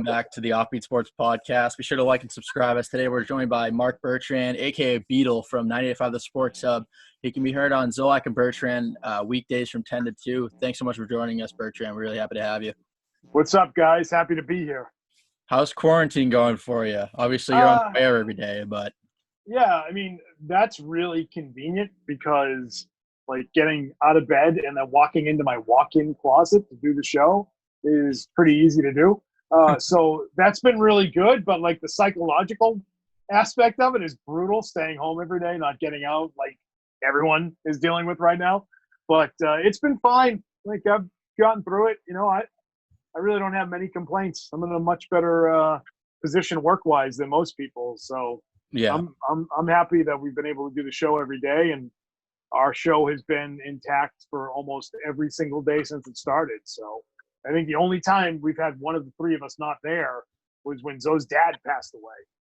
back to the OffBeat Sports Podcast. Be sure to like and subscribe us. Today we're joined by Marc Bertrand, a.k.a. Beetle from 98.5 The Sports Hub. He can be heard on Zolak and Bertrand weekdays from 10 to 2. Thanks so much for joining us, Bertrand. We're really happy to have you. What's up, guys? Happy to be here. How's quarantine going for you? Obviously, you're on the air every day, but... Yeah, I mean, that's really convenient because, like, getting out of bed and then walking into my walk-in closet to do the show is pretty easy to do. So that's been really good, but, like, the psychological aspect of it is brutal, staying home every day, not getting out, like everyone is dealing with right now. But it's been fine. Like, I've gotten through it. You know, I really don't have many complaints. I'm in a much better position work-wise than most people. So yeah, I'm happy that we've been able to do the show every day, and our show has been intact for almost every single day since it started. So I think the only time we've had one of the three of us not there was when Zoe's dad passed away.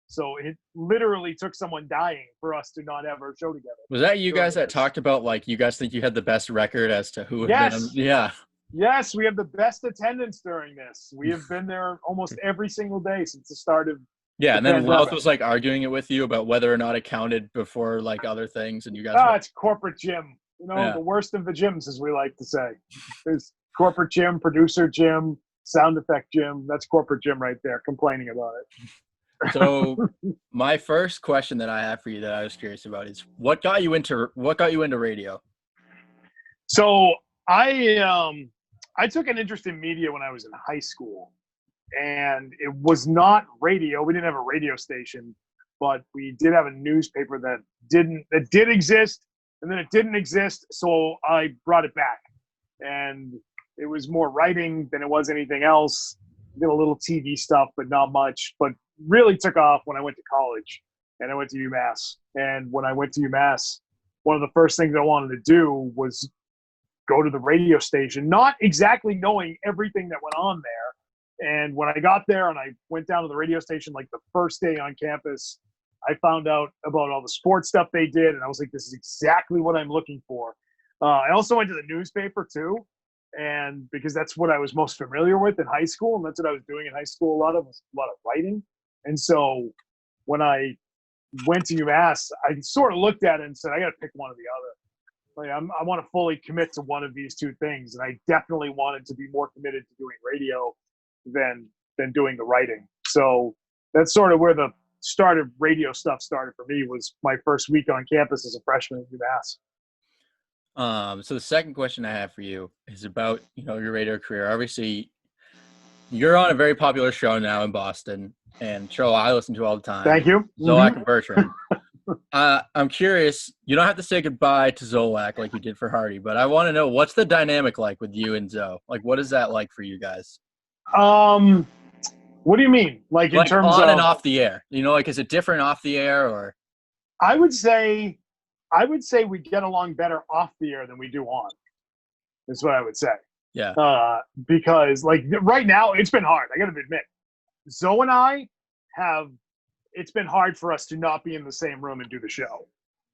So it literally took someone dying for us to not have our show together. Was that you guys that talked about, like, you guys think you had the best record as to who had been? Yeah. Yes, we have the best attendance during this. We have been there almost every single day since the start of and then Louth was, like, arguing it with you about whether or not it counted before, like, other things, and you guys it's corporate gym. You know, the worst of the gyms, as we like to say. There's corporate gym, producer gym, sound effect gym. That's corporate gym right there, complaining about it. So my first question that I have for you that I was curious about is what got you into radio? So I took an interest in media when I was in high school, and it was not radio. We didn't have a radio station, but we did have a newspaper that did exist, and then it didn't exist. So I brought it back, and it was more writing than it was anything else. Did a little TV stuff, but not much. But really took off when I went to college, and I went to UMass. And when I went to UMass, one of the first things I wanted to do was go to the radio station, not exactly knowing everything that went on there. And when I got there and I went down to the radio station, like the first day on campus, I found out about all the sports stuff they did. And I was like, this is exactly what I'm looking for. I also went to the newspaper too. And because that's what I was most familiar with in high school. And that's what I was doing in high school. A lot of writing. And so when I went to UMass, I sort of looked at it and said, I got to pick one or the other. Like, I want to fully commit to one of these two things. And I definitely wanted to be more committed to doing radio than doing the writing. So that's sort of where the start of radio stuff started for me, was my first week on campus as a freshman at UMass. So the second question I have for you is about, your radio career. Obviously, you're on a very popular show now in Boston, and show I listen to all the time. Thank you. Zolak and Bertrand. I'm curious, you don't have to say goodbye to Zolak like you did for Hardy, but I want to know, what's the dynamic like with you and Zoe? Like, what is that like for you guys? What do you mean? Like in terms on of and off the air? Like, is it different off the air, or? I would say we get along better off the air than we do on. That's what I would say. Yeah. Because, like, right now it's been hard. I got to admit, Zoe and I it's been hard for us to not be in the same room and do the show.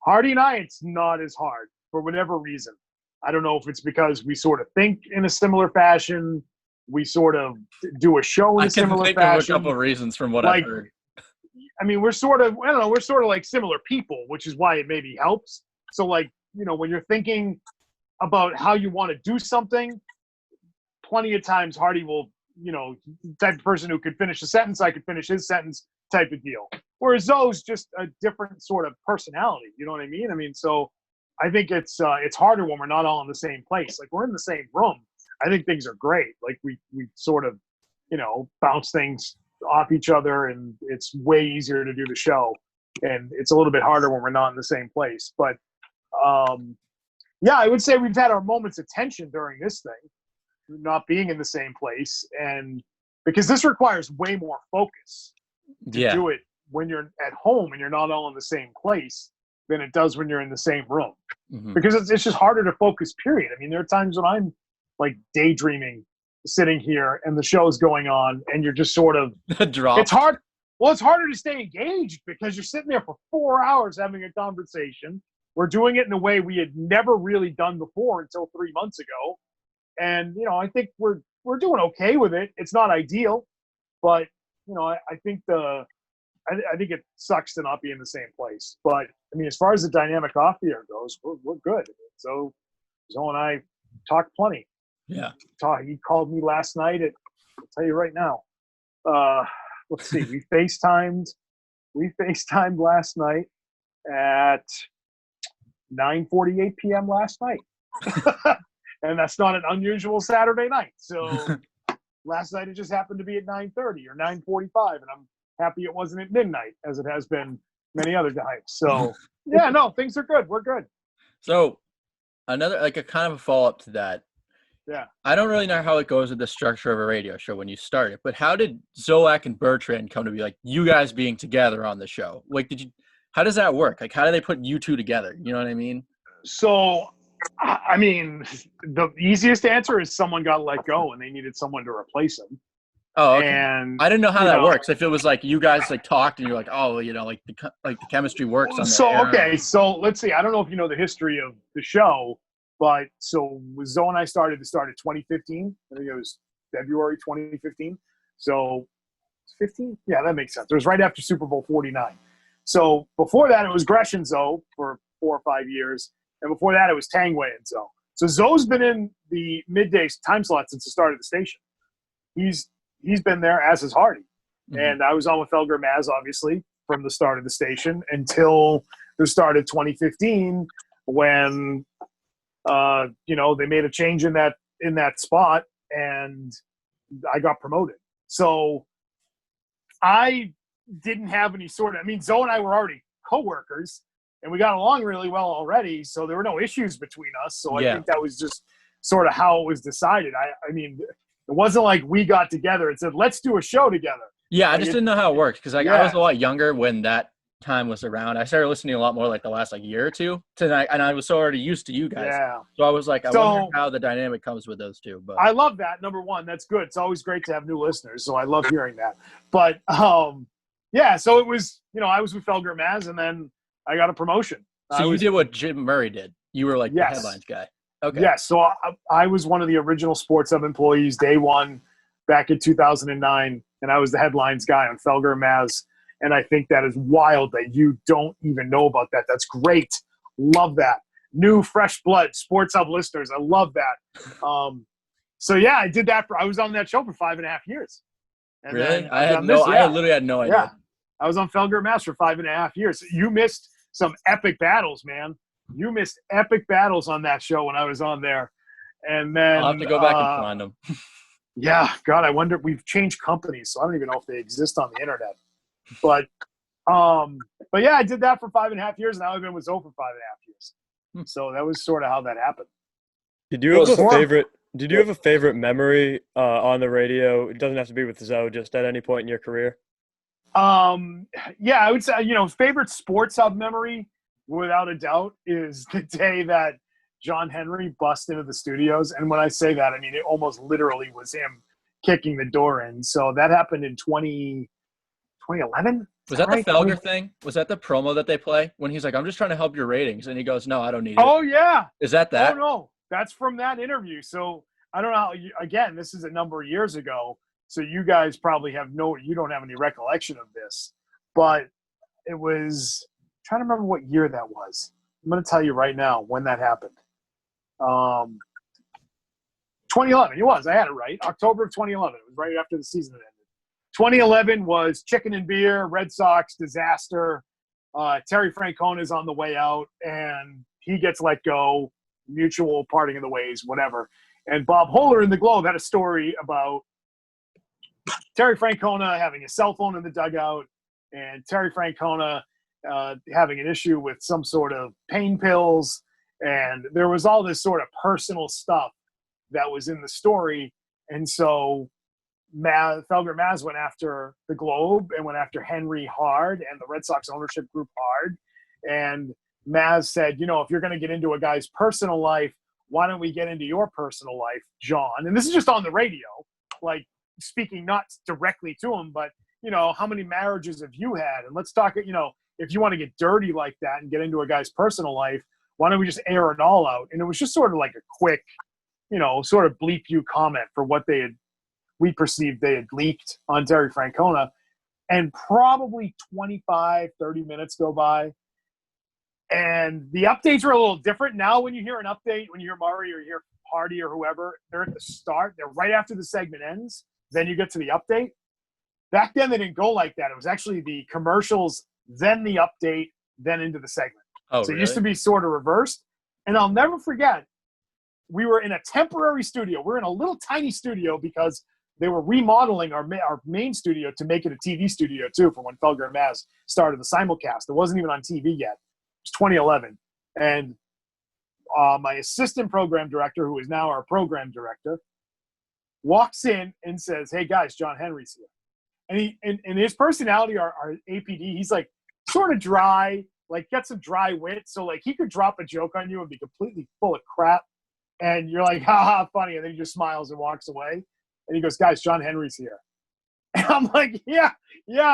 Hardy and I, it's not as hard for whatever reason. I don't know if it's because we sort of think in a similar fashion. We sort of do a show in a similar fashion. I can think of a couple of reasons from what I've heard. I mean, we're sort of like similar people, which is why it maybe helps. So, like, when you're thinking about how you want to do something, plenty of times Hardy will, type of person who could finish a sentence, I could finish his sentence type of deal. Whereas Zoe's just a different sort of personality. You know what I mean? I mean, so I think it's harder when we're not all in the same place. Like, we're in the same room. I think things are great. Like, we sort of, bounce things off each other, and it's way easier to do the show. And it's a little bit harder when we're not in the same place. But, I would say we've had our moments of tension during this thing, not being in the same place. And because this requires way more focus to do it when you're at home and you're not all in the same place than it does when you're in the same room. Mm-hmm. Because it's just harder to focus, period. I mean, there are times when I'm, like, daydreaming, sitting here, and the show's going on, and you're just sort of it's hard. Well, it's harder to stay engaged because you're sitting there for 4 hours having a conversation. We're doing it in a way we had never really done before until 3 months ago. And, I think we're doing okay with it. It's not ideal, But I think I think it sucks to not be in the same place. But I mean, as far as the dynamic off the air goes, we're good. So Zoe and I talked plenty. Yeah. He called me last night I'll tell you right now. Let's see. We FaceTimed last night at 9:48 p.m. last night. And that's not an unusual Saturday night. So last night it just happened to be at 9:30 or 9:45, and I'm happy it wasn't at midnight as it has been many other times. So yeah, no, things are good. We're good. So another, like, a kind of a follow-up to that. Yeah. I don't really know how it goes with the structure of a radio show when you start it, but how did Zolak and Bertrand come to be, like, you guys being together on the show? Like, how does that work? Like, how do they put you two together? You know what I mean? So, I mean, the easiest answer is someone got let go and they needed someone to replace him. Oh, okay. And I didn't know how that works. If it was like you guys like talked and you're like, oh, like the chemistry works on the air. Okay, so let's see. I don't know if you know the history of the show, but so Zoe and I started 2015. I think it was February 2015. So 15? Yeah, that makes sense. It was right after Super Bowl 49. So before that, it was Gresh and Zoe for 4 or 5 years. And before that, it was Tangway and Zoe. So Zoe's been in the midday time slot since the start of the station. He's been there, as has Hardy. Mm-hmm. And I was on with Felger Maz, obviously, from the start of the station until the start of 2015 when, they made a change in that spot and I got promoted. So I didn't have any Zoe and I were already coworkers and we got along really well already. So there were no issues between us. So I think that was just sort of how it was decided. I mean, it wasn't like we got together and said, let's do a show together. Yeah, I just didn't know how it worked because I was a lot younger when that time was around. I started listening a lot more like the last year or two tonight, and I was so already used to you guys. Yeah. So I was like, I wonder how the dynamic comes with those two. But I love that. Number one, that's good. It's always great to have new listeners, so I love hearing that. But so it was, I was with Felger Maz, and then I got a promotion. So you did what Jim Murray did. You were like the headlines guy. Okay. Yes. So I was one of the original Sports Hub employees, day one, back in 2009, and I was the headlines guy on Felger Maz. And I think that is wild that you don't even know about that. That's great. Love that. New, fresh blood, Sports Hub listeners. I love that. I did that I was on that show for 5.5 years. And really? I literally had no idea. Yeah. I was on Felger Maz for 5.5 years. You missed some epic battles, man. You missed epic battles on that show when I was on there. And then I'll have to go back and find them. Yeah. God, I wonder. We've changed companies, so I don't even know if they exist on the internet. But yeah, I did that for 5.5 years, and now I've been with Zoe for 5.5 years. So that was sort of how that happened. Did you have a favorite memory on the radio? It doesn't have to be with Zoe, just at any point in your career. Yeah, I would say, favorite Sports Hub memory, without a doubt, is the day that John Henry bust into the studios. And when I say that, I mean, it almost literally was him kicking the door in. So that happened in 2011. Was that the Felger thing? Was that the promo that they play when he's like, I'm just trying to help your ratings? And he goes, no, I don't need it. Oh, yeah. Is that? Oh, no. That's from that interview. So I don't know how, again, this is a number of years ago. So you guys probably you don't have any recollection of this. But it was, I'm trying to remember what year that was. I'm going to tell you right now when that happened. 2011. It was. I had it right. October of 2011. It was right after the season had ended. 2011 was Chicken and Beer, Red Sox disaster. Terry Francona is on the way out, and he gets let go. Mutual parting of the ways, whatever. And Bob Holler in the Globe had a story about Terry Francona having a cell phone in the dugout, and Terry Francona having an issue with some sort of pain pills. And there was all this sort of personal stuff that was in the story. And so Felger Maz went after the Globe and went after Henry hard and the Red Sox ownership group hard. And Maz said, if you're going to get into a guy's personal life, why don't we get into your personal life, John? And this is just on the radio, like speaking not directly to him, but, how many marriages have you had? And let's talk, if you want to get dirty like that and get into a guy's personal life, why don't we just air it all out? And it was just sort of like a quick, sort of bleep you comment for what they had we perceived they had leaked on Terry Francona. And probably 25, 30 minutes go by. And the updates are a little different. Now when you hear an update, when you hear Murray or you hear Hardy or whoever, they're at the start. They're right after the segment ends. Then you get to the update. Back then, they didn't go like that. It was actually the commercials, then the update, then into the segment. Oh, so really? It used to be sort of reversed. And I'll never forget, we were in a temporary studio. We're in a little tiny studio because they were remodeling our main studio to make it a TV studio, too, for when Felger and Maz started the simulcast. It wasn't even on TV yet. It was 2011. And my assistant program director, who is now our program director, walks in and says, "Hey, guys, John Henry's here." And his personality, our APD, he's like sort of dry, like gets a dry wit. So like he could drop a joke on you and be completely full of crap. And you're like, ha ha, funny. And then he just smiles and walks away. And he goes, "Guys, John Henry's here." And I'm like, yeah,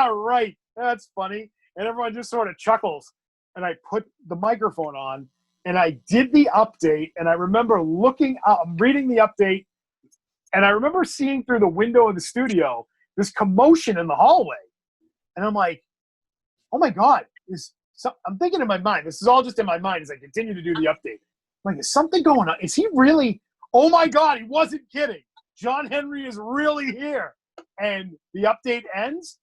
right. That's funny. And everyone just sort of chuckles. And I put the microphone on and I did the update. And I remember looking up, I'm reading the update. And I remember seeing through the window of the studio this commotion in the hallway. And I'm like, oh my God. I'm thinking in my mind, this is all just in my mind as I continue to do the update. I'm like, is something going on? Is he really? Oh my God, he wasn't kidding. John Henry is really here. And the update ends.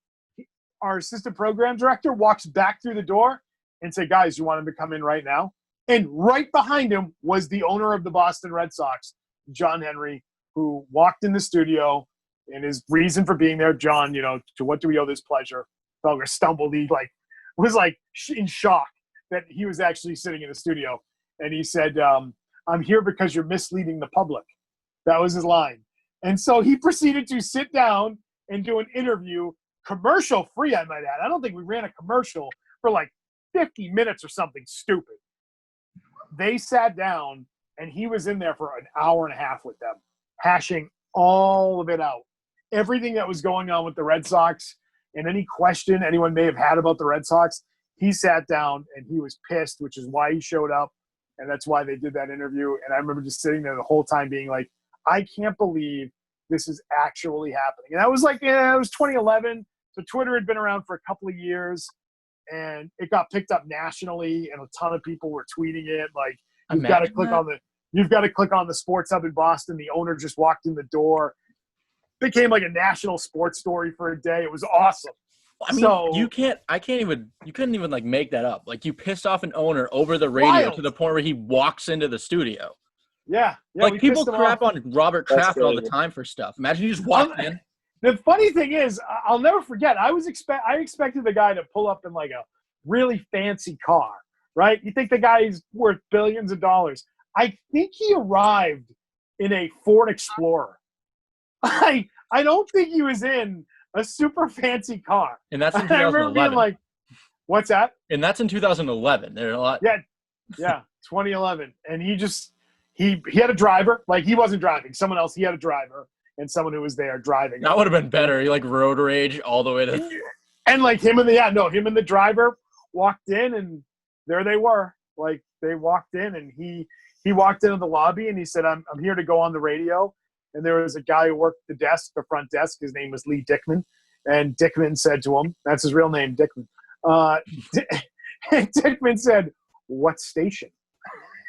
Our assistant program director walks back through the door and said, "Guys, you want him to come in right now?" And right behind him was the owner of the Boston Red Sox, John Henry, who walked in the studio. And his reason for being there, "John, to what do we owe this pleasure?" Felger stumbled. He was in shock that he was actually sitting in the studio. And he said, "I'm here because you're misleading the public." That was his line. And so he proceeded to sit down and do an interview, commercial free, I might add. I don't think we ran a commercial for like 50 minutes or something stupid. They sat down and he was in there for an hour and a half with them, hashing all of it out. Everything that was going on with the Red Sox and any question anyone may have had about the Red Sox, he sat down and he was pissed, which is why he showed up. And that's why they did that interview. And I remember just sitting there the whole time being like, I can't believe this is actually happening. And I was like, it was 2011. So Twitter had been around for a couple of years and it got picked up nationally and a ton of people were tweeting it. Like, you've got to click on the Sports Hub in Boston. The owner just walked in the door. Became like a national sports story for a day. It was awesome. I mean, you couldn't even like make that up. Like, you pissed off an owner over the radio wild. To the point where he walks into the studio. Yeah. Like, people crap on Robert Kraft all the time for stuff. Imagine you just walked in. The funny thing is, I'll never forget. I expected the guy to pull up in like a really fancy car, right? You think the guy's worth billions of dollars. I think he arrived in a Ford Explorer. I don't think he was in a super fancy car. And that's in 2011. I remember being like, what's that? And that's in 2011. There are a lot. Yeah, 2011. And he had a driver. Like, he wasn't driving. Someone else, he had a driver and someone who was there driving. That would have been better. He like road rage all the way to. And like him and the driver walked in and there they were. Like, they walked in and he walked into the lobby and he said, I'm here to go on the radio. And there was a guy who worked the front desk. His name was Lee Dickman. And Dickman said to him, that's his real name, Dickman. Dickman said, "What station?"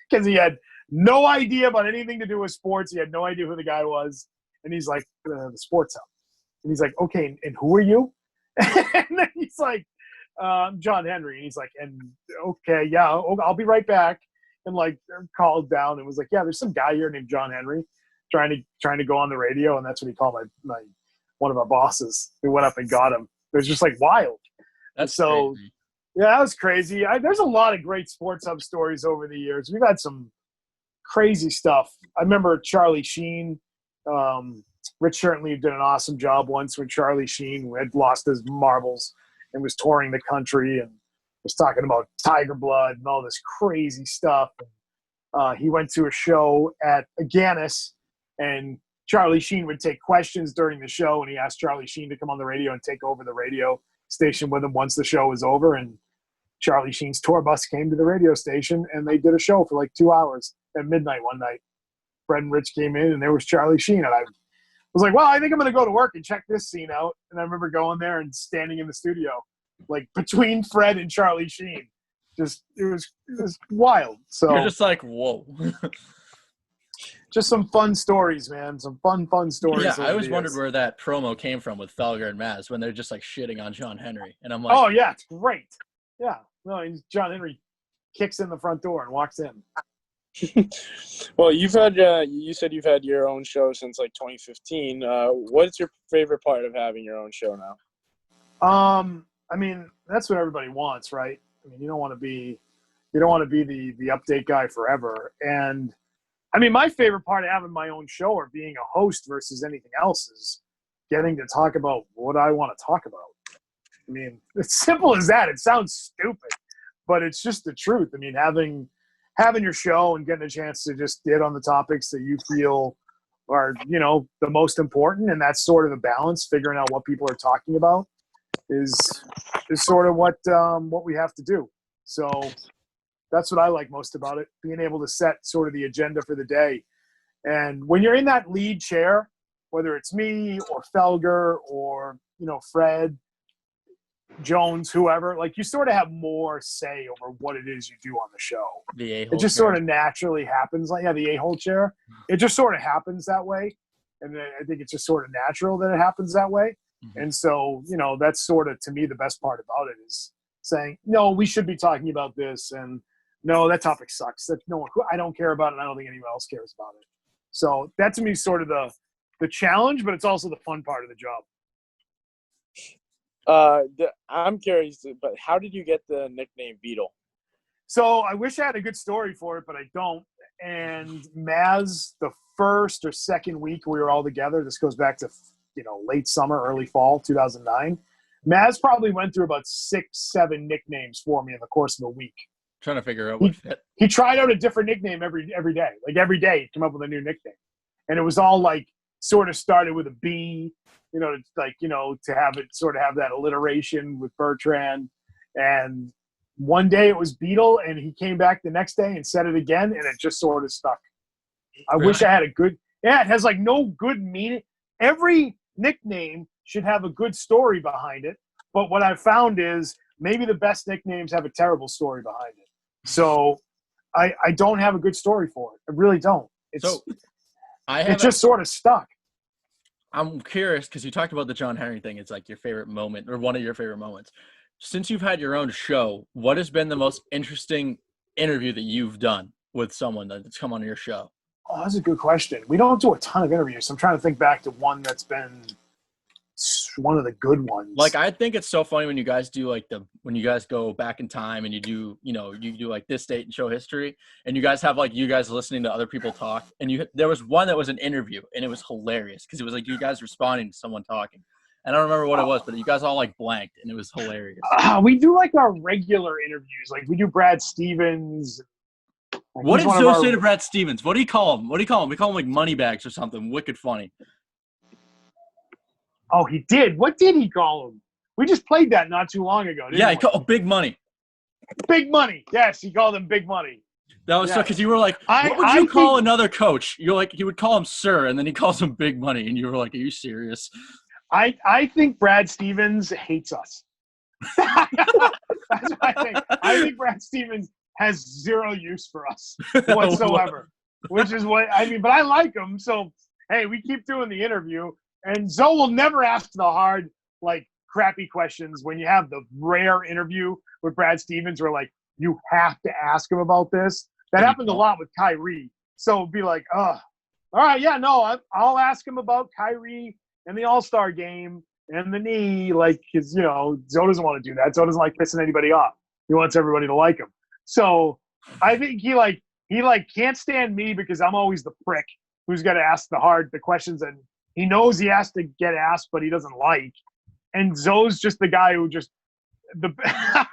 Because he had no idea about anything to do with sports. He had no idea who the guy was. And he's like, the Sports Hub. And he's like, "Okay, and who are you?" And then he's like, "John Henry." And he's like, "And okay, yeah, I'll be right back." And like called down and was like, "Yeah, there's some guy here named John Henry trying to go on the radio." And that's what he called my one of our bosses who went up and got him. It was just like wild. That's so crazy. Yeah, that was crazy. There's a lot of great Sports Hub stories over the years. We've had some crazy stuff. I remember Charlie Sheen. Rich certainly did an awesome job once when Charlie Sheen had lost his marbles and was touring the country and was talking about Tiger Blood and all this crazy stuff. He went to a show at Aganis, and Charlie Sheen would take questions during the show, and he asked Charlie Sheen to come on the radio and take over the radio station with him once the show was over. And Charlie Sheen's tour bus came to the radio station, and they did a show for like 2 hours at midnight one night. Fred and Rich came in, and there was Charlie Sheen. And was like, well, I think I'm going to go to work and check this scene out. And I remember going there and standing in the studio, like between Fred and Charlie Sheen. Just it was wild. So you're just like, whoa. Just some fun stories, man. Some fun stories. Yeah, I always wondered where that promo came from with Felger and Maz when they're just like shitting on John Henry. And I'm like, oh yeah, it's great. Yeah. No, John Henry kicks in the front door and walks in. Well, you've had you said you've had your own show since like 2015. What's your favorite part of having your own show now? I mean, that's what everybody wants, right? I mean, you don't want to be the update guy forever. And I mean, my favorite part of having my own show or being a host versus anything else is getting to talk about what I want to talk about. I mean, it's simple as that. It sounds stupid, but it's just the truth. I mean, having your show and getting a chance to just get on the topics that you feel are, you know, the most important, and that's sort of the balance, figuring out what people are talking about is sort of what we have to do. So that's what I like most about it, being able to set sort of the agenda for the day. And when you're in that lead chair, whether it's me or Felger or, you know, Fred, Jones, whoever, like you sort of have more say over what it is you do on the show. The a-hole It just chair. sort of naturally happens. Like, yeah, the a-hole chair. It just sort of happens that way. And I think it's just sort of natural that it happens that way. Mm-hmm. And so, you know, that's sort of, to me, the best part about it is saying, no, we should be talking about this. And no, that topic sucks. That no one, I don't care about it. And I don't think anyone else cares about it. So that to me is sort of the challenge, but it's also the fun part of the job. I'm curious, but how did you get the nickname Beetle? So I wish I had a good story for it, but I don't. And Maz, the first or second week we were all together, this goes back to, you know, late summer, early fall, 2009. Maz probably went through about 6-7 nicknames for me in the course of a week. Trying to figure out what fit. He tried out a different nickname every day. Like every day he'd come up with a new nickname. And it was all like sort of started with a B, you know, like, you know, to have it sort of have that alliteration with Bertrand. And one day it was Beetle, and he came back the next day and said it again, and it just sort of stuck. I wish I had a good – yeah, it has like no good meaning. Every nickname should have a good story behind it. But what I've found is maybe the best nicknames have a terrible story behind it. So I don't have a good story for it. I really don't. It just sort of stuck. I'm curious because you talked about the John Henry thing. It's like your favorite moment or one of your favorite moments. Since you've had your own show, what has been the most interesting interview that you've done with someone that's come on your show? Oh, that's a good question. We don't do a ton of interviews, so I'm trying to think back to one that's been one of the good ones. Like, I think it's so funny when you guys do like when you guys go back in time and you do like this date and show history, and you guys have like you guys listening to other people talk, and there was one that was an interview, and it was hilarious because it was like you guys responding to someone talking. And I don't remember what it was, but you guys all like blanked, and it was hilarious. We do like our regular interviews. Like we do Brad Stevens. Like, what did Zoe say to Brad Stevens? What do you call him? We call him like Moneybags or something. Wicked funny. Oh, he did. What did he call him? We just played that not too long ago. Yeah, he called Big Money. Big Money. Yes, he called him Big Money. That was so because you were like, what would you call another coach? You're like, he would call him Sir, and then he calls him Big Money, and you were like, are you serious? I think Brad Stevens hates us. That's what I think. I think Brad Stevens has zero use for us whatsoever, which is what I mean. But I like him, so hey, we keep doing the interview. And Zoe will never ask the hard, like, crappy questions when you have the rare interview with Brad Stevens where, like, you have to ask him about this. That happens a lot with Kyrie. So it'd be like, all right, yeah, no, I'll ask him about Kyrie and the All-Star game and the knee, like, because, you know, Zoe doesn't want to do that. Zoe doesn't like pissing anybody off. He wants everybody to like him. So I think he can't stand me because I'm always the prick who's got to ask the questions and he knows he has to get asked, but he doesn't like. And Zoe's just the guy who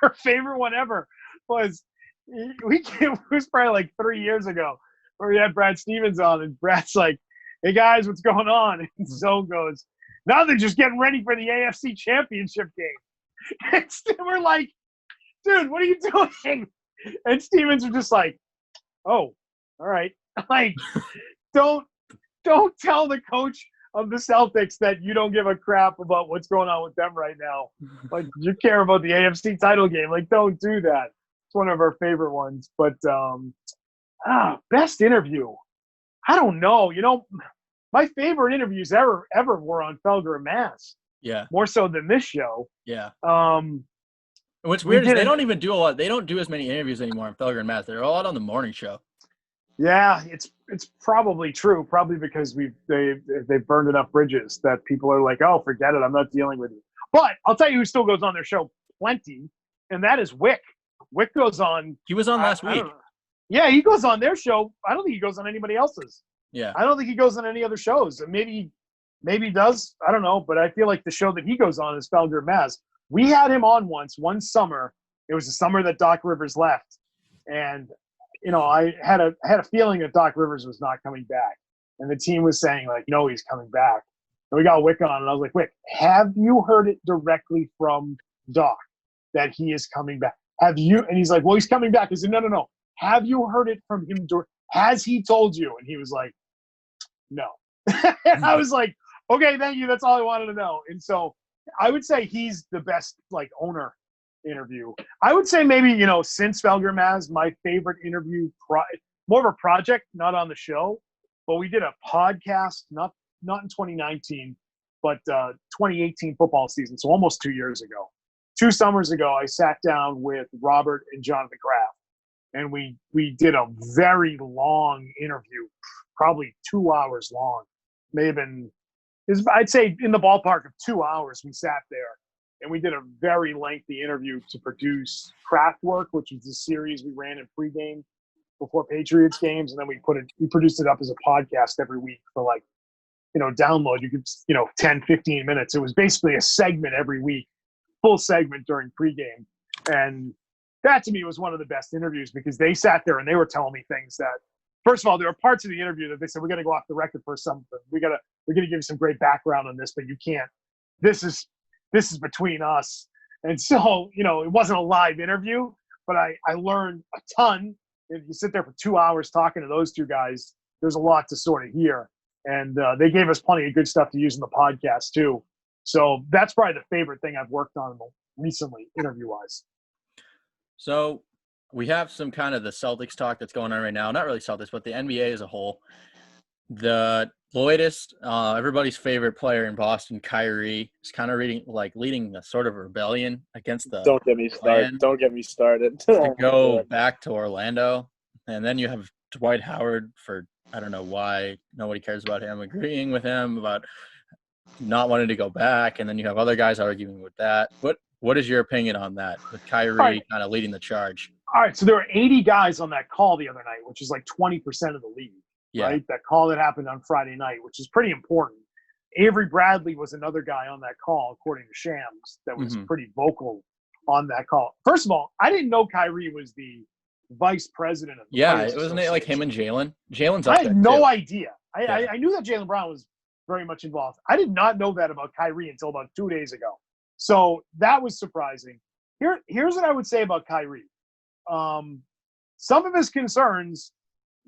our favorite one ever was, it was probably like 3 years ago where we had Brad Stevens on and Brad's like, hey guys, what's going on? And Zoe goes, nothing, just getting ready for the AFC Championship game. And we're like, dude, what are you doing? And Stevens was just like, oh, all right. Like, don't tell the coach of the Celtics that you don't give a crap about what's going on with them right now. Like, you care about the AFC title game. Like, don't do that. It's one of our favorite ones. But best interview. I don't know. You know, my favorite interviews ever were on Felger and Mass. Yeah. More so than this show. Yeah. What's weird is they don't even do a lot. They don't do as many interviews anymore on Felger and Mass. They're all out on the morning show. Yeah, it's probably true. Probably because they've burned enough bridges that people are like, oh, forget it. I'm not dealing with you. But I'll tell you who still goes on their show plenty, and that is Wick. Wick goes on. He was on last week. Yeah, he goes on their show. I don't think he goes on anybody else's. Yeah. I don't think he goes on any other shows. Maybe he does. I don't know. But I feel like the show that he goes on is Felger Mass. We had him on one summer. It was the summer that Doc Rivers left. And, you know, I had a feeling that Doc Rivers was not coming back. And the team was saying, like, no, he's coming back. And we got Wick on, and I was like, Wick, have you heard it directly from Doc that he is coming back? Have you? And he's like, well, he's coming back. I said, no. Have you heard it from him? Has he told you? And he was like, no. And I was like, okay, thank you. That's all I wanted to know. And so I would say he's the best, like, owner interview. I would say maybe, you know, since Felger Maz, my favorite interview, more of a project, not on the show, but we did a podcast, not in 2019, but 2018 football season, so almost 2 years ago. 2 summers ago, I sat down with Robert and Jonathan Graff, and we did a very long interview, probably 2 hours long. May have been, I'd say in the ballpark of 2 hours we sat there, and we did a very lengthy interview to produce Kraftwerk, which was the series we ran in pregame before Patriots games, and then we produced it up as a podcast every week for, like, you know, download. You could, you know, 10, 15 minutes. It was basically a segment every week, full segment during pregame. And that to me was one of the best interviews because they sat there and they were telling me things that, first of all, there were parts of the interview that they said, we're going to go off the record for something. We're going to give you some great background on this, but you can't. This is between us. And so, you know, it wasn't a live interview, but I learned a ton. If you sit there for 2 hours talking to those two guys, there's a lot to sort of hear. And they gave us plenty of good stuff to use in the podcast too. So that's probably the favorite thing I've worked on recently, interview-wise. So we have some kind of the Celtics talk that's going on right now. Not really Celtics, but the NBA as a whole. The latest, everybody's favorite player in Boston, Kyrie, is kind of leading a sort of rebellion against the Don't get me started. Don't get me started. To go back to Orlando. And then you have Dwight Howard for, I don't know why nobody cares about him, agreeing with him about not wanting to go back. And then you have other guys arguing with that. What is your opinion on that, with Kyrie kind of leading the charge? All right, so there were 80 guys on that call the other night, which is like 20% of the league. Yeah. Right? That call that happened on Friday night, which is pretty important. Avery Bradley was another guy on that call, according to Shams, that was pretty vocal on that call. First of all, I didn't know Kyrie was the vice president of the Players wasn't it like him and Jalen? Jalen's up I there had no too. idea. I knew that Jaylen Brown was very much involved. I did not know that about Kyrie until about 2 days ago. So that was surprising. Here's what I would say about Kyrie. Some of his concerns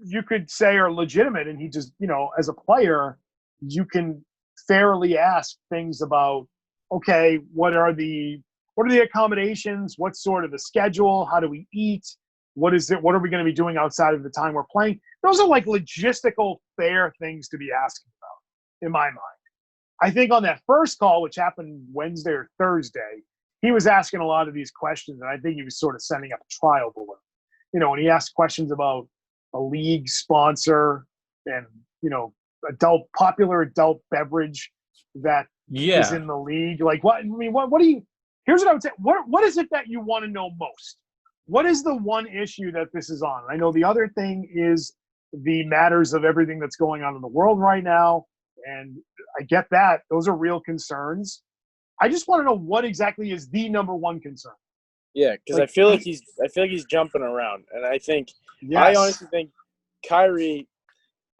you could say are legitimate, and he just, you know, as a player, you can fairly ask things about, okay, what are the accommodations? What's sort of the schedule? How do we eat? What is it? What are we going to be doing outside of the time we're playing? Those are like logistical, fair things to be asking about, in my mind. I think on that first call, which happened Wednesday or Thursday, he was asking a lot of these questions, and I think he was sort of sending up a trial balloon. You know, when he asked questions about a league sponsor and, you know, popular adult beverage that is in the league. Like, what do you – here's what I would say. What is it that you want to know most? What is the one issue that this is on? I know the other thing is the matters of everything that's going on in the world right now, and I get that. Those are real concerns. I just want to know what exactly is the number one concern. Yeah, because I feel like he's jumping around, and I think I honestly think Kyrie,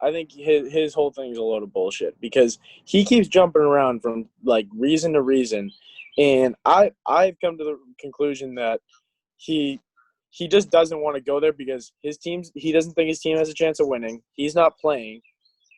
I think his whole thing is a load of bullshit because he keeps jumping around from like reason to reason, and I've come to the conclusion that he just doesn't want to go there because he doesn't think his team has a chance of winning. He's not playing,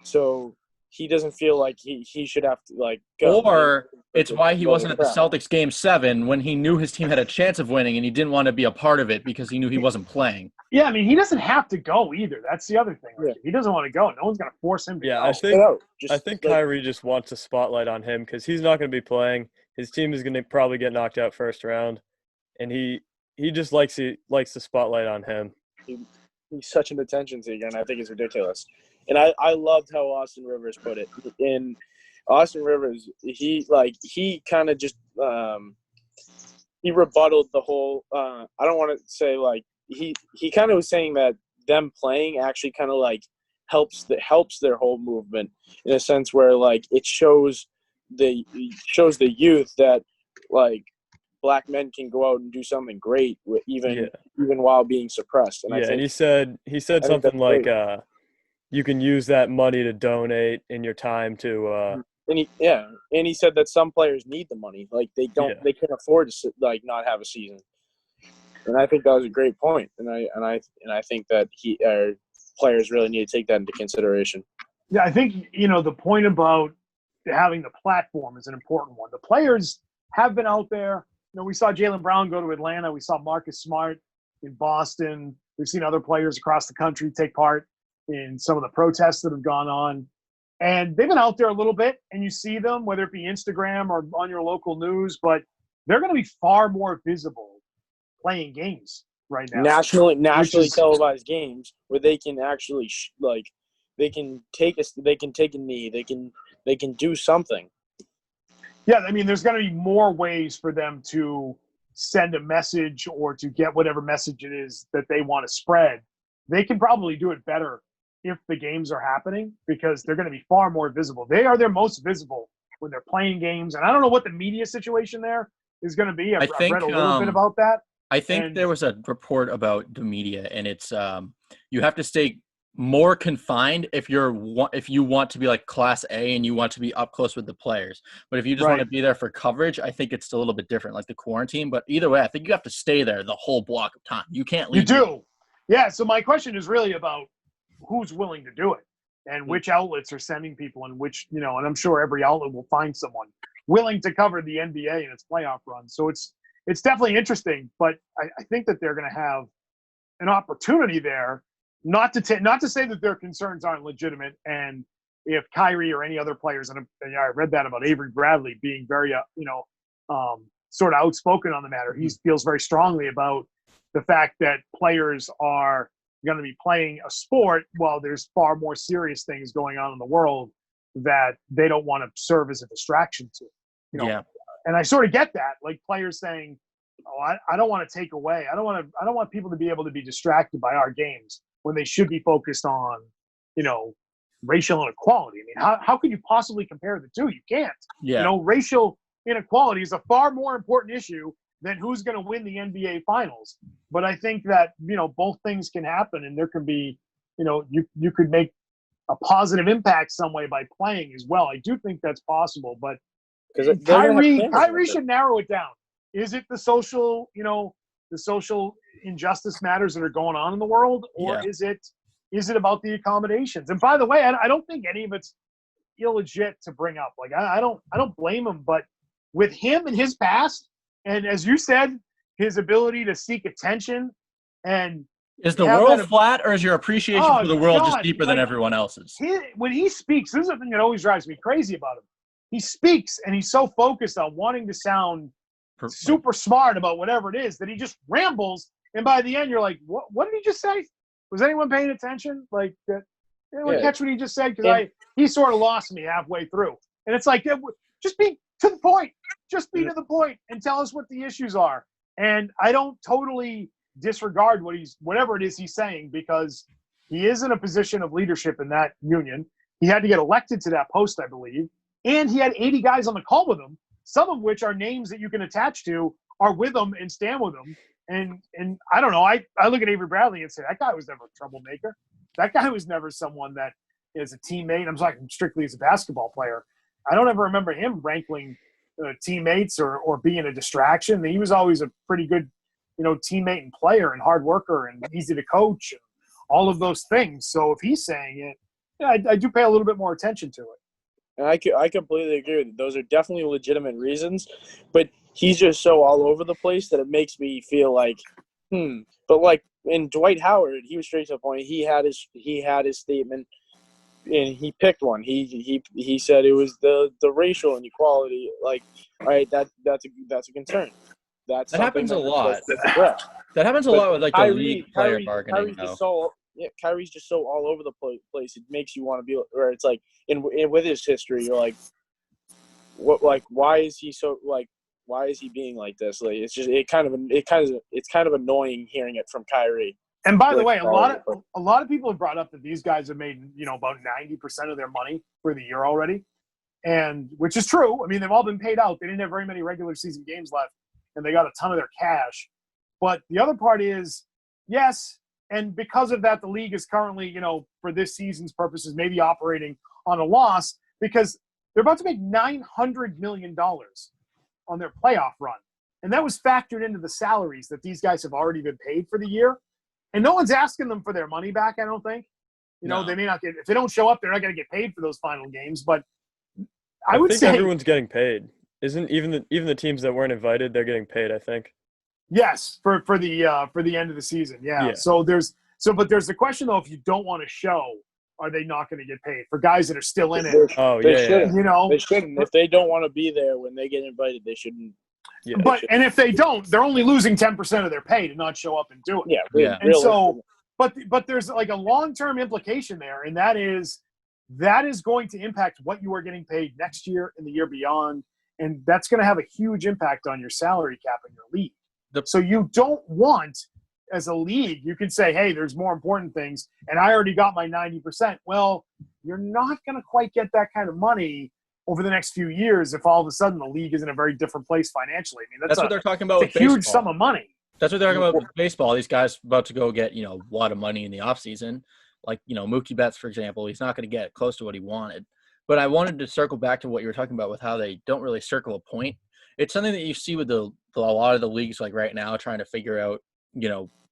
so he doesn't feel like he should have to like go. Or it's why he wasn't at the Celtics game 7 when he knew his team had a chance of winning and he didn't want to be a part of it because he knew he wasn't playing. Yeah, I mean, he doesn't have to go either. That's the other thing. Like, he doesn't want to go. No one's going to force him to go. I think Kyrie just wants a spotlight on him because he's not going to be playing. His team is going to probably get knocked out first round, and he just likes the spotlight on him. He's such an attention seeker, and I think it's ridiculous. And I loved how Austin Rivers put it. In Austin Rivers, he kind of just he rebutted the whole. I don't want to say like he kind of was saying that them playing actually kind of like helps their whole movement in a sense where like it shows the youth that like black men can go out and do something great even while being suppressed. And I think, and he said something like you can use that money to donate in your time to and he said that some players need the money, like they can't afford to like not have a season. And I think that was a great point, and I think that players really need to take that into consideration. Yeah, I think the point about having the platform is an important one. The players have been out there. We saw Jaylen Brown go to Atlanta. We saw Marcus Smart in Boston. We've seen other players across the country take part in some of the protests that have gone on. And they've been out there a little bit, and you see them, whether it be Instagram or on your local news, but they're going to be far more visible playing games right now. Nationally televised games where they can actually they can take a knee, they can do something. Yeah, I mean, there's going to be more ways for them to send a message or to get whatever message it is that they want to spread. They can probably do it better if the games are happening because they're going to be far more visible. They are their most visible when they're playing games. And I don't know what the media situation there is going to be. I've read a little bit about that. I think there was a report about the media, and it's you have to stay more confined if you want to be like Class A and you want to be up close with the players. But if you just want to be there for coverage, I think it's a little bit different, like the quarantine. But either way, I think you have to stay there the whole block of time. You can't leave. You do. Yeah, so my question is really about who's willing to do it and which outlets are sending people and which, and I'm sure every outlet will find someone willing to cover the NBA and its playoff run. So it's definitely interesting, but I think that they're going to have an opportunity there, not to say that their concerns aren't legitimate. And if Kyrie or any other players, and I read that about Avery Bradley being very, sort of outspoken on the matter. He feels very strongly about the fact that players are going to be playing a sport while there's far more serious things going on in the world that they don't want to serve as a distraction to. And I sort of get that, like players saying, "Oh, I don't want to take away. I don't want people to be able to be distracted by our games when they should be focused on, racial inequality." I mean, how could you possibly compare the two? You can't. Yeah. Racial inequality is a far more important issue than who's going to win the NBA Finals. But I think that both things can happen, and there can be, you could make a positive impact some way by playing as well. I do think that's possible, but Kyrie should narrow it down. Is it the social, the social injustice matters that are going on in the world, or is it about the accommodations? And by the way, I don't think any of it's illegit to bring up. Like I don't blame him, but with him and his past, and as you said, his ability to seek attention and is the world flat, or is your appreciation for the world just deeper than everyone else's? When he speaks, this is the thing that always drives me crazy about him. He speaks, and he's so focused on wanting to sound super smart about whatever it is that he just rambles. And by the end, you're like, "What did he just say? Was anyone paying attention? Like, did anyone catch what he just said?" Because he sort of lost me halfway through. And it's like, just be to the point. Just be to the point and tell us what the issues are. And I don't totally disregard whatever it is he's saying, because he is in a position of leadership in that union. He had to get elected to that post, I believe. And he had 80 guys on the call with him, some of which are names that you can attach to, are with him and stand with him. And I don't know. I look at Avery Bradley and say, that guy was never a troublemaker. That guy was never someone that is a teammate. I'm talking strictly as a basketball player. I don't ever remember him rankling teammates or being a distraction. He was always a pretty good, teammate and player and hard worker and easy to coach and all of those things. So if he's saying it, I do pay a little bit more attention to it. And I completely agree with you. Those are definitely legitimate reasons, but he's just so all over the place that it makes me feel like, But like in Dwight Howard, he was straight to the point. He had his statement, and he picked one. He said it was the racial inequality. Like, all right, that's a concern. That happens a lot. That's addressed. That happens a lot with like the league player bargaining. Kyrie's just so all over the place. It makes you want to be, or it's like with his history, you're like, what? Like, why is he so like? Why is he being like this? Like, it's kind of annoying hearing it from Kyrie. And by the way, a lot of people have brought up that these guys have made about 90% of their money for the year already, and which is true. I mean, they've all been paid out. They didn't have very many regular season games left, and they got a ton of their cash. But the other part is, yes, and because of that, the league is currently, for this season's purposes, maybe operating on a loss because they're about to make $900 million on their playoff run. And that was factored into the salaries that these guys have already been paid for the year. And no one's asking them for their money back, I don't think. No. They may not get – if they don't show up, they're not going to get paid for those final games. But I would think say – everyone's getting paid. Isn't even the teams that weren't invited, they're getting paid, I think. Yes, for the end of the season, yeah. But there's the question though: if you don't want to show, are they not going to get paid for guys that are still in it? They shouldn't. They shouldn't. If they don't want to be there when they get invited, they shouldn't. Yeah, and if they don't, they're only losing 10% of their pay to not show up and do it. Yeah, really, and so, but there's like a long-term implication there, and that is going to impact what you are getting paid next year and the year beyond, and that's going to have a huge impact on your salary cap in your league. So you don't want, as a league, you can say, hey, there's more important things, and I already got my 90%. Well, you're not going to quite get that kind of money over the next few years if all of a sudden the league is in a very different place financially. I mean, that's what they're talking about with baseball. Huge sum of money. That's what they're talking about with baseball. These guys about to go get, a lot of money in the offseason. Like, Mookie Betts, for example, he's not going to get close to what he wanted. But I wanted to circle back to what you were talking about with how they don't really circle a point. It's something that you see with a lot of the leagues like right now trying to figure out,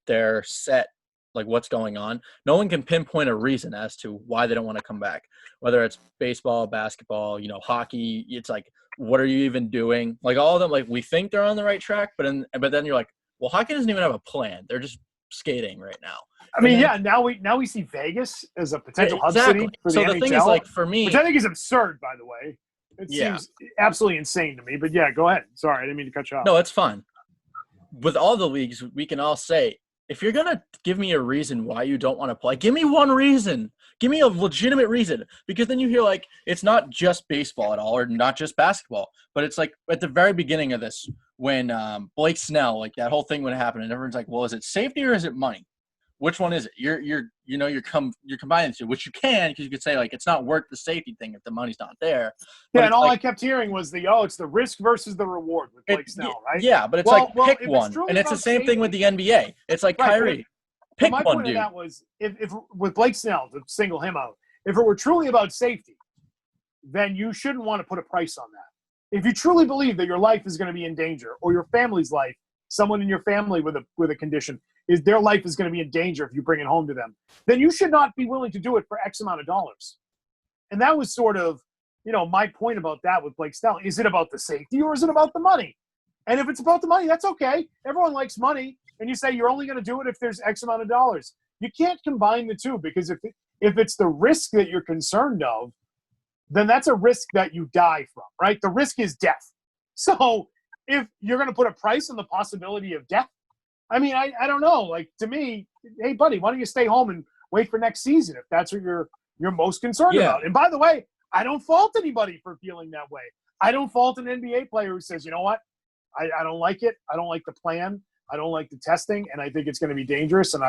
their set, like what's going on. No one can pinpoint a reason as to why they don't want to come back, whether it's baseball, basketball, hockey. It's like, what are you even doing? Like all of them, like we think they're on the right track, but then you're like, well, hockey doesn't even have a plan. They're just skating right now. I mean, now we see Vegas as a potential hub city for the NHL. Thing is, like, for me, which I think is absurd, by the way. It seems absolutely insane to me. But yeah, go ahead. Sorry, I didn't mean to cut you off. No, it's fine. With all the leagues, we can all say, if you're going to give me a reason why you don't want to play, give me one reason. Give me a legitimate reason. Because then you hear, like, it's not just baseball at all or not just basketball. But it's like at the very beginning of this when Blake Snell, like that whole thing would happen, and everyone's like, well, is it safety or is it money? Which one is it? You're combining the two, which you can, because you could say, like, it's not worth the safety thing if the money's not there. Yeah, and all I kept hearing was it's the risk versus the reward with Blake Snell, right? Yeah, but it's pick one. And it's the same thing with the NBA. It's like, Kyrie, pick one, dude. My point of that was, if with Blake Snell, to single him out, if it were truly about safety, then you shouldn't want to put a price on that. If you truly believe that your life is going to be in danger, or your family's life, someone in your family with a condition, their life is going to be in danger if you bring it home to them, then you should not be willing to do it for X amount of dollars. And that was sort of, my point about that with Blake Snell. Is it about the safety or is it about the money? And if it's about the money, that's okay. Everyone likes money. And you say you're only going to do it if there's X amount of dollars. You can't combine the two, because if it's the risk that you're concerned of, then that's a risk that you die from, right? The risk is death. So if you're going to put a price on the possibility of death, I mean, I don't know. Like, to me, hey, buddy, why don't you stay home and wait for next season if that's what you're most concerned about? And by the way, I don't fault anybody for feeling that way. I don't fault an NBA player who says, you know what, I don't like it. I don't like the plan. I don't like the testing, and I think it's going to be dangerous. And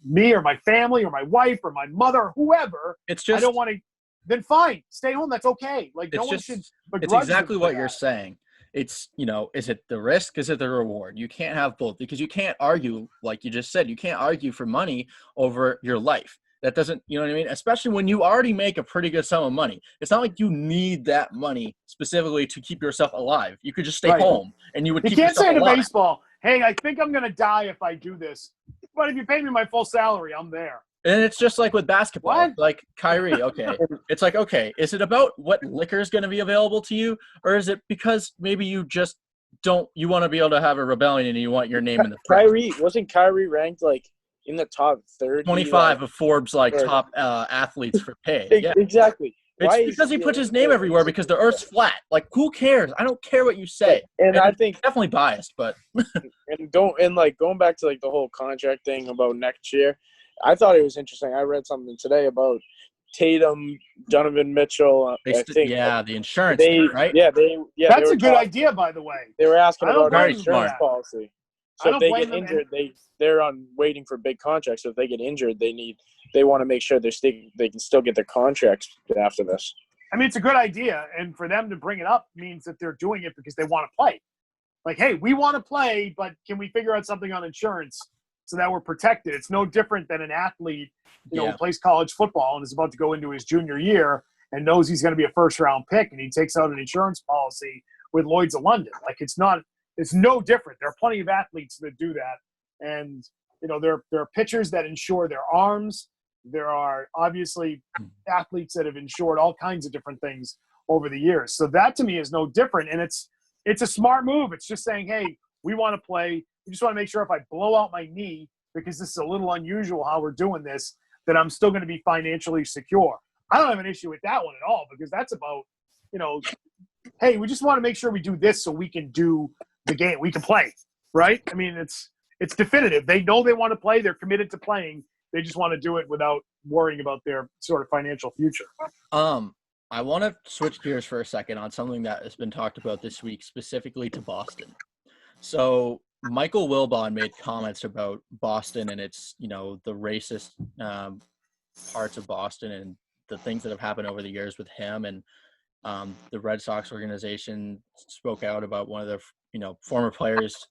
me or my family or my wife or my mother or whoever, I don't want to. Then fine, stay home. That's okay. Like, no one should. It's exactly what you're saying. It's, is it the risk? Is it the reward? You can't have both, because you can't argue, like you just said, you can't argue for money over your life. That doesn't, you know what I mean? Especially when you already make a pretty good sum of money. It's not like you need that money specifically to keep yourself alive. You could just stay home and you would keep yourself alive. You can't say to baseball, hey, I think I'm going to die if I do this. But if you pay me my full salary, I'm there. And it's just like with basketball. What? Like Kyrie, okay. It's like, okay, is it about what liquor is going to be available to you? Or is it because maybe you just you want to be able to have a rebellion and you want your name in the press? Wasn't Kyrie ranked like in the top 30? 25 of Forbes top athletes for pay. Yeah. Exactly. It's because he puts his name everywhere because the earth's flat. Like, who cares? I don't care what you say. And I think definitely biased, but going back to like the whole contract thing about next year, I thought it was interesting. I read something today about Tatum, Donovan Mitchell. The insurance thing, right? That's a good idea, by the way. They were asking about very insurance smart policy. So if they get injured, they're on waiting for big contracts. So if they get injured, they want to make sure they can still get their contracts after this. I mean, it's a good idea, and for them to bring it up means that they're doing it because they want to play. Like, hey, we want to play, but can we figure out something on insurance so that we're protected? It's no different than an athlete, who plays college football and is about to go into his junior year and knows he's going to be a first-round pick, and he takes out an insurance policy with Lloyd's of London. Like, it's no different. There are plenty of athletes that do that, and there are pitchers that insure their arms. There are obviously athletes that have insured all kinds of different things over the years. So that to me is no different, and it's a smart move. It's just saying, hey, we want to play. We just want to make sure if I blow out my knee, because this is a little unusual how we're doing this, that I'm still going to be financially secure. I don't have an issue with that one at all, because that's about, hey, we just want to make sure we do this so we can do the game. We can play, right? I mean, it's definitive. They know they want to play. They're committed to playing. They just want to do it without worrying about their sort of financial future. I want to switch gears for a second on something that has been talked about this week, specifically to Boston. So Michael Wilbon made comments about Boston and its, the racist parts of Boston and the things that have happened over the years with him. And the Red Sox organization spoke out about one of their, former players,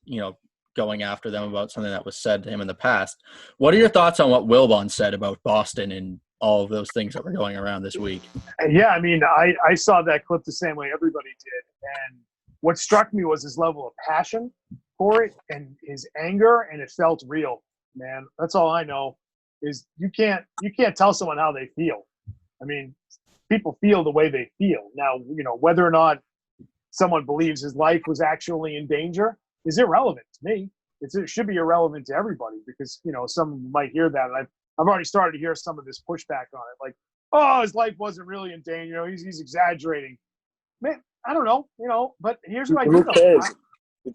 going after them about something that was said to him in the past. What are your thoughts on what Wilbon said about Boston and all of those things that were going around this week? Yeah, I mean, I saw that clip the same way everybody did. And what struck me was his level of passion for it and his anger, and it felt real, man. That's all I know is you can't tell someone how they feel. I mean, people feel the way they feel. Now, whether or not someone believes his life was actually in danger is irrelevant to me. It should be irrelevant to everybody because, some might hear that. And I've already started to hear some of this pushback on it. Like, oh, his life wasn't really in danger. He's exaggerating. Man, I don't know, but here's what I do know.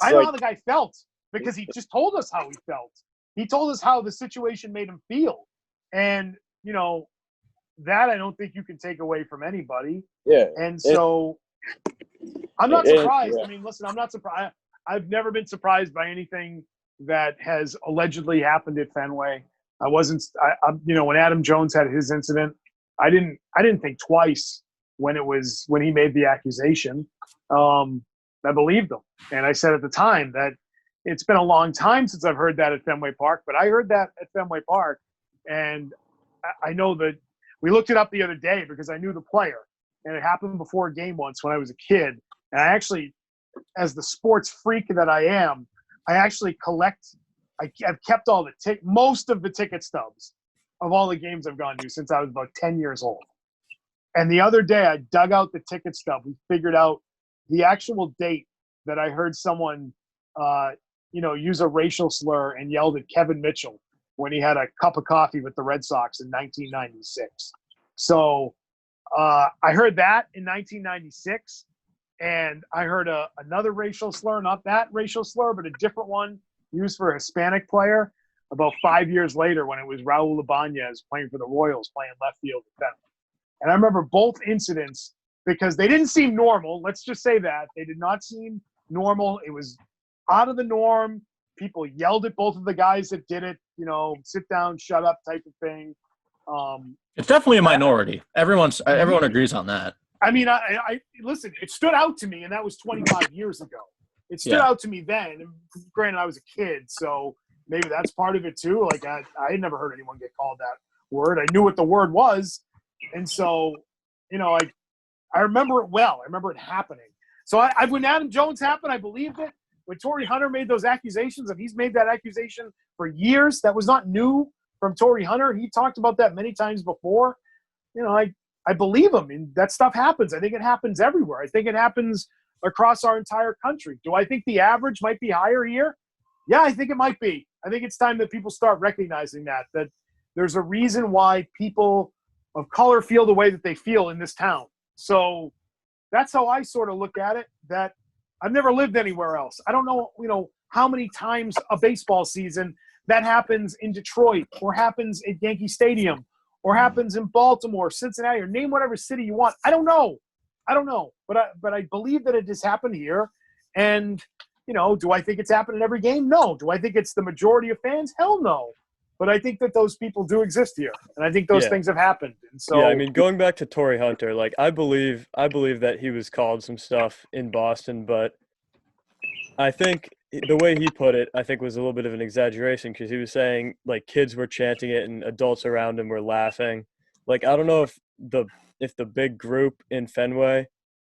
I know how the guy felt because he just told us how he felt. He told us how the situation made him feel. And, that I don't think you can take away from anybody. Yeah. And so I'm not surprised. I mean, listen, I'm not surprised. I've never been surprised by anything that has allegedly happened at Fenway. I wasn't, when Adam Jones had his incident, I didn't think twice when he made the accusation. I believed him. And I said at the time that it's been a long time since I've heard that at Fenway Park, but I heard that at Fenway Park. And I know that we looked it up the other day because I knew the player, and it happened before a game once when I was a kid. And I actually, as the sports freak that I am, I actually I've kept most of the ticket stubs of all the games I've gone to since I was about 10 years old. And the other day I dug out the ticket stub. We figured out the actual date that I heard someone, use a racial slur and yelled at Kevin Mitchell when he had a cup of coffee with the Red Sox in 1996. So I heard that in 1996. And I heard another racial slur, not that racial slur, but a different one used for a Hispanic player about 5 years later when it was Raul Ibanez playing for the Royals, playing left field at Fenway. And I remember both incidents because they didn't seem normal. Let's just say that. They did not seem normal. It was out of the norm. People yelled at both of the guys that did it, sit down, shut up type of thing. It's definitely a minority. Everyone agrees on that. I mean, I listen, it stood out to me, and that was 25 years ago. It stood out to me then. And granted, I was a kid, so maybe that's part of it too. Like, I had never heard anyone get called that word. I knew what the word was. And so, I remember it well. I remember it happening. So when Adam Jones happened, I believed it. When Torrey Hunter made those accusations, and he's made that accusation for years, that was not new. from Torrey Hunter. He talked about that many times before. You know, I believe him. And that stuff happens. I think it happens everywhere. I think it happens across our entire country. Do I think the average might be higher here? Yeah, I think it might be. I think it's time that people start recognizing that there's a reason why people of color feel the way that they feel in this town. So that's how I sort of look at it, that I've never lived anywhere else. I don't know, how many times a baseball season that happens in Detroit or happens at Yankee Stadium or happens in Baltimore, Cincinnati, or name whatever city you want. I don't know. But I believe that it has happened here. And, do I think it's happened in every game? No. Do I think it's the majority of fans? Hell no. But I think that those people do exist here, and I think those things have happened. And so, yeah, I mean, going back to Torrey Hunter, like I believe that he was called some stuff in Boston, but I think the way he put it, I think was a little bit of an exaggeration, because he was saying like kids were chanting it and adults around him were laughing. Like I don't know if the big group in Fenway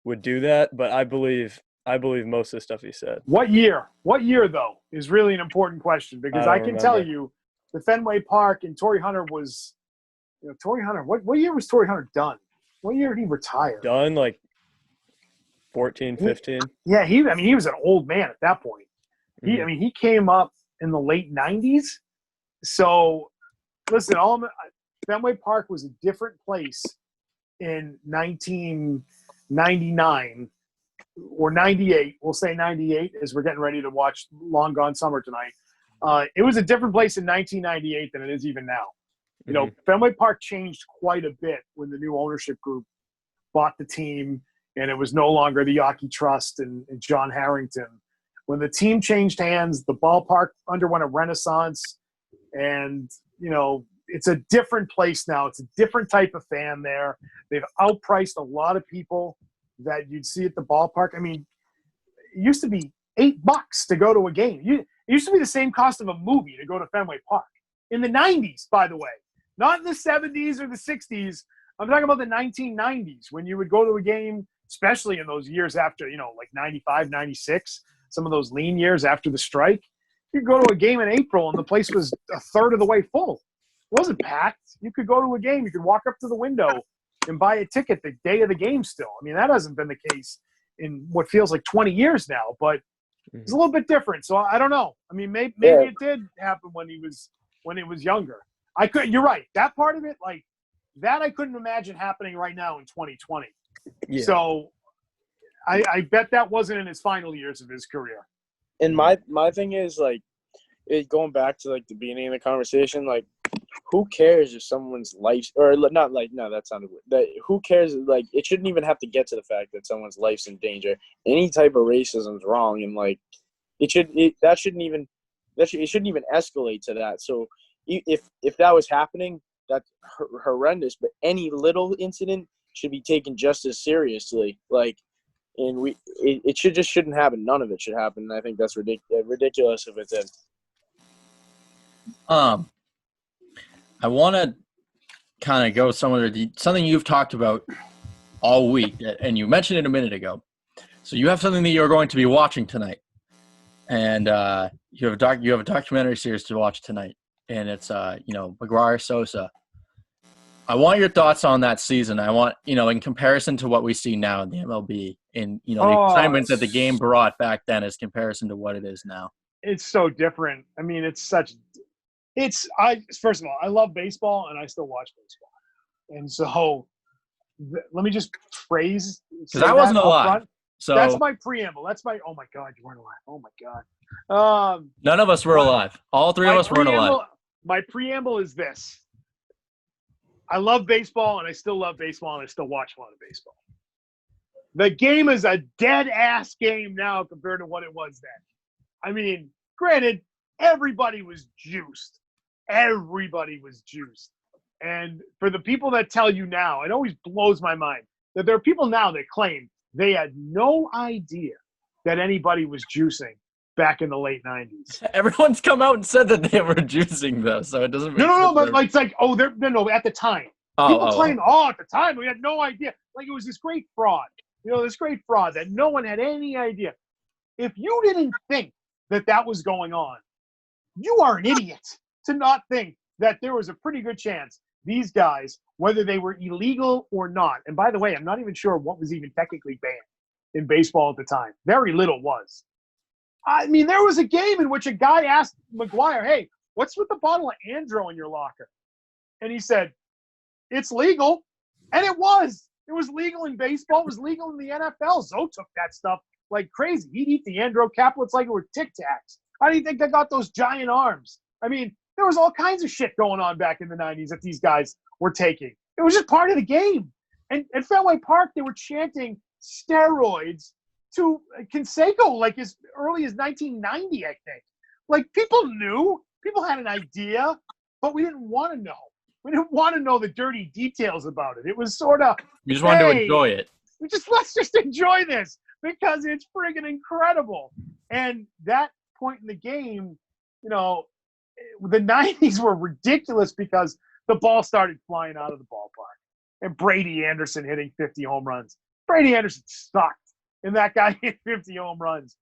would do that, but I believe most of the stuff he said. What year? What year though is really an important question, because I can tell you. The Fenway Park and Torrey Hunter was, Torrey Hunter. What year was Torrey Hunter done? What year did he retire? Done like 14, 15. Yeah, he was an old man at that point. He came up in the late 90s. So, listen, Fenway Park was a different place in 1999 or 98. We'll say 98 as we're getting ready to watch Long Gone Summer tonight. It was a different place in 1998 than it is even now. Fenway Park changed quite a bit when the new ownership group bought the team, and it was no longer the Yawkey Trust and John Harrington. When the team changed hands, the ballpark underwent a renaissance, and, it's a different place now. It's a different type of fan there. They've outpriced a lot of people that you'd see at the ballpark. I mean, it used to be $8 to go to a game. It used to be the same cost of a movie to go to Fenway Park. In the 90s, by the way. Not in the 70s or the 60s. I'm talking about the 1990s, when you would go to a game, especially in those years after, like 95, 96, some of those lean years after the strike. You'd go to a game in April and the place was a third of the way full. It wasn't packed. You could go to a game. You could walk up to the window and buy a ticket the day of the game still. I mean, that hasn't been the case in what feels like 20 years now, but it's a little bit different. So I don't know. I mean, maybe it did happen when he was younger. You're right. That part of it, like that, I couldn't imagine happening right now in 2020. Yeah. So I bet that wasn't in his final years of his career. And my thing is like, going back to like the beginning of the conversation, like who cares if someone's life or not like, no, that sounded weird. That who cares? Like it shouldn't even have to get to the fact that someone's life's in danger. Any type of racism is wrong. And like, it shouldn't even escalate to that. So if that was happening, that's horrendous, but any little incident should be taken just as seriously. Like, and it shouldn't happen. None of it should happen. And I think that's ridiculous if it did. I want to kind of go something you've talked about all week, and you mentioned it a minute ago. So you have something that you're going to be watching tonight, and you have a documentary series to watch tonight, and it's McGuire Sosa. I want your thoughts on that season. I want, in comparison to what we see now in the MLB, and the excitement that the game brought back then as comparison to what it is now. It's so different. I mean, first of all, I love baseball and I still watch baseball. And so let me just phrase. Because I wasn't alive. So that's my preamble. Oh my God, you weren't alive. Oh my God. None of us were alive. All three of us weren't alive. My preamble is this. I love baseball and I still love baseball and I still watch a lot of baseball. The game is a dead-ass game now compared to what it was then. I mean, granted, everybody was juiced. Everybody was juiced. And for the people that tell you now, it always blows my mind that there are people now that claim they had no idea that anybody was juicing back in the late 90s. Everyone's come out and said that they were juicing, though, so it doesn't make sense. No, but like, it's like, at the time. People claim, at the time, we had no idea. Like, it was this great fraud. This great fraud that no one had any idea. If you didn't think that was going on, you are an idiot to not think that there was a pretty good chance these guys, whether they were illegal or not, and by the way, I'm not even sure what was even technically banned in baseball at the time. Very little was. I mean, there was a game in which a guy asked McGuire, hey, what's with the bottle of Andro in your locker? And he said, it's legal. And it was. It was legal in baseball. It was legal in the NFL. Zoe took that stuff like crazy. He'd eat the Andro caplets like it were Tic Tacs. How do you think they got those giant arms? I mean, there was all kinds of shit going on back in the 90s that these guys were taking. It was just part of the game. And at Fenway Park, they were chanting steroids to Canseco like as early as 1990, I think. Like, people knew. People had an idea, but we didn't want to know. We didn't want to know the dirty details about it. It was sort of, we just wanted to enjoy it. Let's just enjoy this because it's friggin' incredible. And that point in the game, you know, the 90s were ridiculous because the ball started flying out of the ballpark. And Brady Anderson hitting 50 home runs. Brady Anderson sucked, and that guy hit 50 home runs.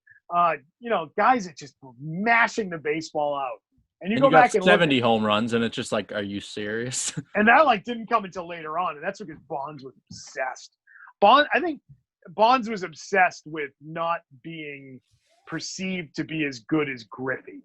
You know, guys that just were mashing the baseball out. And you go back and 70 home runs, and it's just like, are you serious? And that didn't come until later on, and that's because Bonds was obsessed. I think Bonds was obsessed with not being perceived to be as good as Griffey.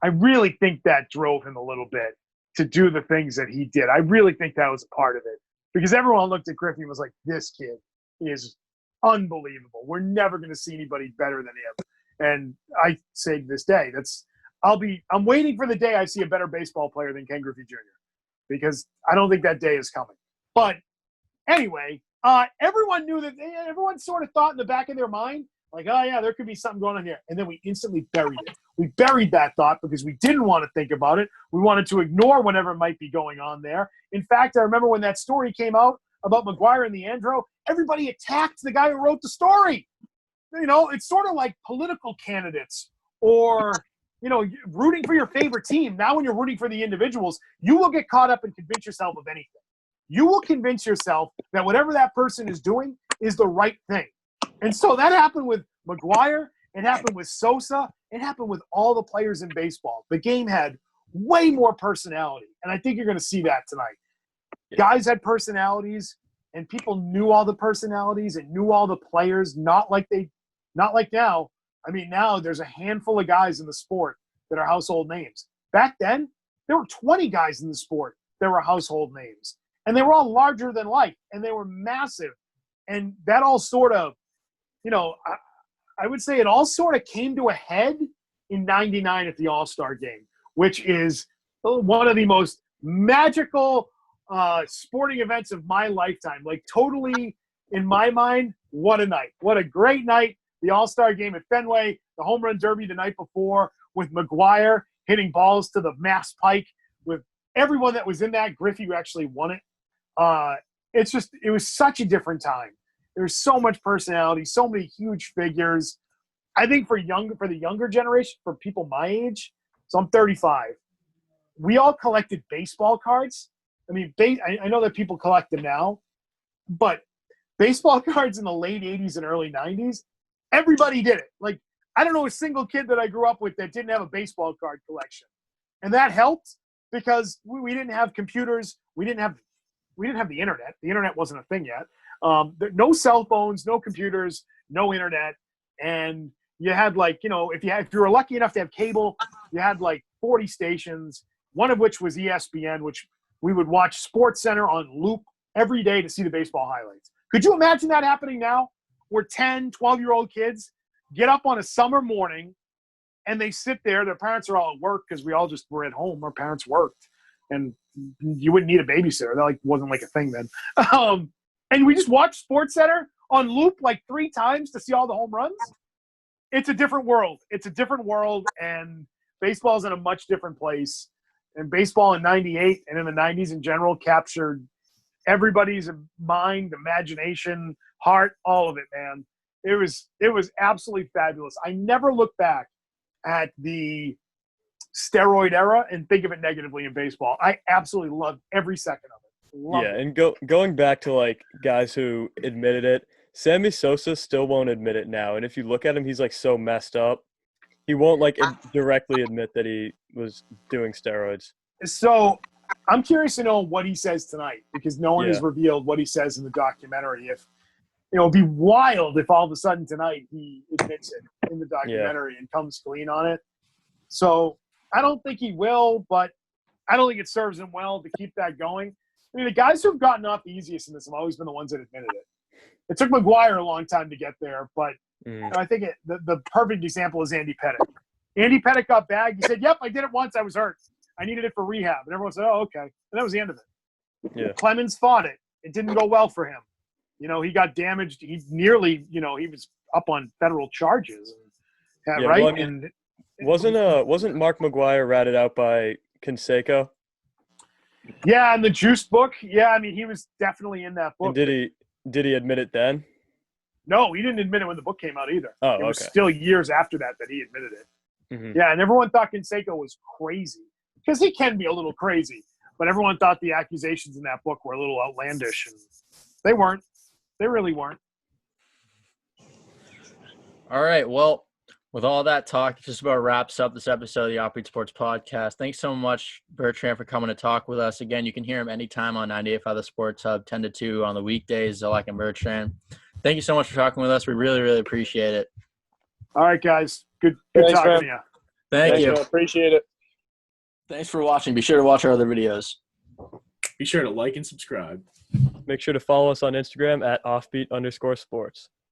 I really think that drove him a little bit to do the things that he did. I really think that was a part of it because everyone looked at Griffey and was like, this kid is unbelievable. We're never going to see anybody better than him. And I say to this day, I'm waiting for the day I see a better baseball player than Ken Griffey Jr. because I don't think that day is coming. But anyway, everyone knew that. Everyone sort of thought in the back of their mind, like, oh yeah, there could be something going on here. And then we instantly buried it. We buried that thought because we didn't want to think about it. We wanted to ignore whatever might be going on there. In fact, I remember when that story came out about McGuire and the Andro, everybody attacked the guy who wrote the story. You know, it's sort of like political candidates or, you know, rooting for your favorite team. Now when you're rooting for the individuals, you will get caught up and convince yourself of anything. You will convince yourself that whatever that person is doing is the right thing. And so that happened with McGuire. It happened with Sosa. It happened with all the players in baseball. The game had way more personality. And I think you're going to see that tonight. Guys had personalities, and people knew all the personalities and knew all the players, not like now. I mean, now there's a handful of guys in the sport that are household names. Back then, there were 20 guys in the sport that were household names. And they were all larger than life, and they were massive. And that all sort of, you know, I would say it all sort of came to a head in 99 at the All-Star game, which is one of the most magical sporting events of my lifetime. Like, totally, in my mind, what a night. What a great night. The All-Star game at Fenway, the home run derby the night before with McGuire hitting balls to the Mass Pike with everyone that was in that. Griffey who actually won it. It was such a different time. There's so much personality, so many huge figures. I think for the younger generation, for people my age, so I'm 35, we all collected baseball cards. I mean, I know that people collect them now, but baseball cards in the late 80s and early 90s, everybody did it. Like, I don't know a single kid that I grew up with that didn't have a baseball card collection. And that helped because we didn't have computers. We didn't have the internet. The internet wasn't a thing yet. No cell phones, no computers, no internet. And you had, like, you know, if you were lucky enough to have cable, you had like 40 stations, one of which was ESPN, which we would watch SportsCenter on loop every day to see the baseball highlights. Could you imagine that happening now? Where 10, 12-year-old kids get up on a summer morning and they sit there. Their parents are all at work because we all just were at home. Our parents worked. And you wouldn't need a babysitter. That wasn't like a thing then. And we just watched SportsCenter on loop like 3 times to see all the home runs. It's a different world. It's a different world, and baseball's in a much different place. And baseball in 98 and in the 90s in general captured everybody's mind, imagination, heart, all of it, man. It was absolutely fabulous. I never look back at the steroid era and think of it negatively in baseball. I absolutely loved every second of it. And going back to, like, guys who admitted it, Sammy Sosa still won't admit it now. And if you look at him, he's, like, so messed up. He won't, like, directly admit that he was doing steroids. So I'm curious to know what he says tonight because no one has Yeah. revealed what he says in the documentary. If it'd be wild if all of a sudden tonight he admits it in the documentary and comes clean on it. So I don't think he will, but I don't think it serves him well to keep that going. I mean, the guys who've gotten off the easiest in this have always been the ones that admitted it. It took McGuire a long time to get there, but I think the perfect example is Andy Pettitte. Andy Pettitte got bagged. He said, "Yep, I did it once. I was hurt. I needed it for rehab." And everyone said, "Oh, okay." And that was the end of it. Yeah. Clemens fought it. It didn't go well for him. He got damaged. He nearly, he was up on federal charges. Right? Well, I mean, wasn't Mark McGuire ratted out by Canseco? Yeah, in the Juice book. Yeah, I mean, he was definitely in that book. And did he admit it then? No, he didn't admit it when the book came out either. Oh, it was okay. still years after that he admitted it. Mm-hmm. Yeah, and everyone thought Canseco was crazy because he can be a little crazy, but everyone thought the accusations in that book were a little outlandish, and they weren't. They really weren't. All right, well, with all that talk, it just about wraps up this episode of the OffBeat Sports Podcast. Thanks so much, Bertrand, for coming to talk with us. Again, you can hear him anytime on 98.5 The Sports Hub, 10 to 2 on the weekdays, Zolak and Bertrand. Thank you so much for talking with us. We really, really appreciate it. All right, guys. Good Thanks, talking man. to you. Thank you. Man. Appreciate it. Thanks for watching. Be sure to watch our other videos. Be sure to like and subscribe. Make sure to follow us on Instagram at offbeat_sports.